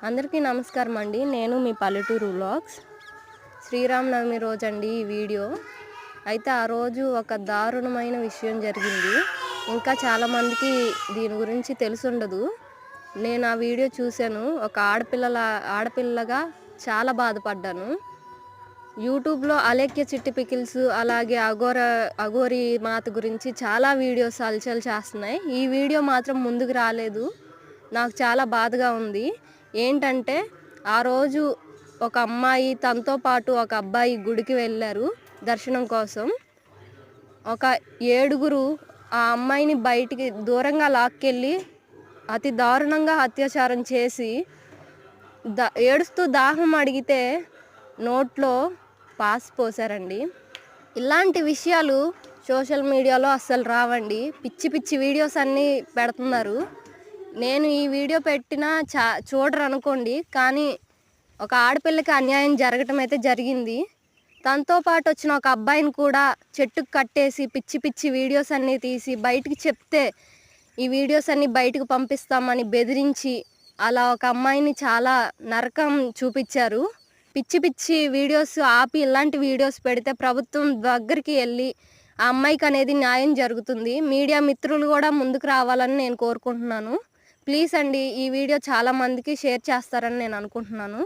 అందరికీ నమస్కారం అండి. నేను మీ పల్లెటూరు వ్లాగ్స్. శ్రీరామనవమి రోజండి ఈ వీడియో. అయితే ఆ రోజు ఒక దారుణమైన విషయం జరిగింది. ఇంకా చాలామందికి దీని గురించి తెలుసుండదు. నేను ఆ వీడియో చూశాను. ఒక ఆడపిల్లగా చాలా బాధపడ్డాను. యూట్యూబ్లో అలేఖ్య చిట్టి పికిల్స్ అలాగే అఘోరి మాత గురించి చాలా వీడియోస్ హల్చల్ చేస్తున్నాయి. ఈ వీడియో మాత్రం ముందుకు రాలేదు. నాకు చాలా బాధగా ఉంది. ఏంటంటే ఆ రోజు ఒక అమ్మాయి తనతో పాటు ఒక అబ్బాయి గుడికి వెళ్ళారు దర్శనం కోసం. ఒక 7గురు ఆ అమ్మాయిని బయటికి దూరంగా లాక్కెళ్ళి అతి దారుణంగా అత్యాచారం చేసి ఏడుస్తూ దాహం అడిగితే నోట్లో పాస్ పోసారండి. ఇలాంటి విషయాలు సోషల్ మీడియాలో అస్సలు రావండి. పిచ్చి పిచ్చి వీడియోస్ అన్నీ పెడుతున్నారు. నేను ఈ వీడియో పెట్టినా చూడరు అనుకోండి, కానీ ఒక ఆడపిల్లకి అన్యాయం జరగటం అయితే జరిగింది. తనతో పాటు వచ్చిన ఒక అబ్బాయిని కూడా చెట్టుకు కట్టేసి పిచ్చి పిచ్చి వీడియోస్ అన్నీ తీసి బయటికి చెప్తే ఈ వీడియోస్ అన్నీ బయటకు పంపిస్తామని బెదిరించి అలా ఒక అమ్మాయిని చాలా నరకం చూపించారు. పిచ్చి పిచ్చి వీడియోస్ ఆపి ఇలాంటి వీడియోస్ పెడితే ప్రభుత్వం దగ్గరికి వెళ్ళి ఆ అమ్మాయికి అనేది న్యాయం జరుగుతుంది. మీడియా మిత్రులు కూడా ముందుకు రావాలని నేను కోరుకుంటున్నాను. ప్లీజ్ అండి, ఈ వీడియో చాలామందికి షేర్ చేస్తారని నేను అనుకుంటున్నాను.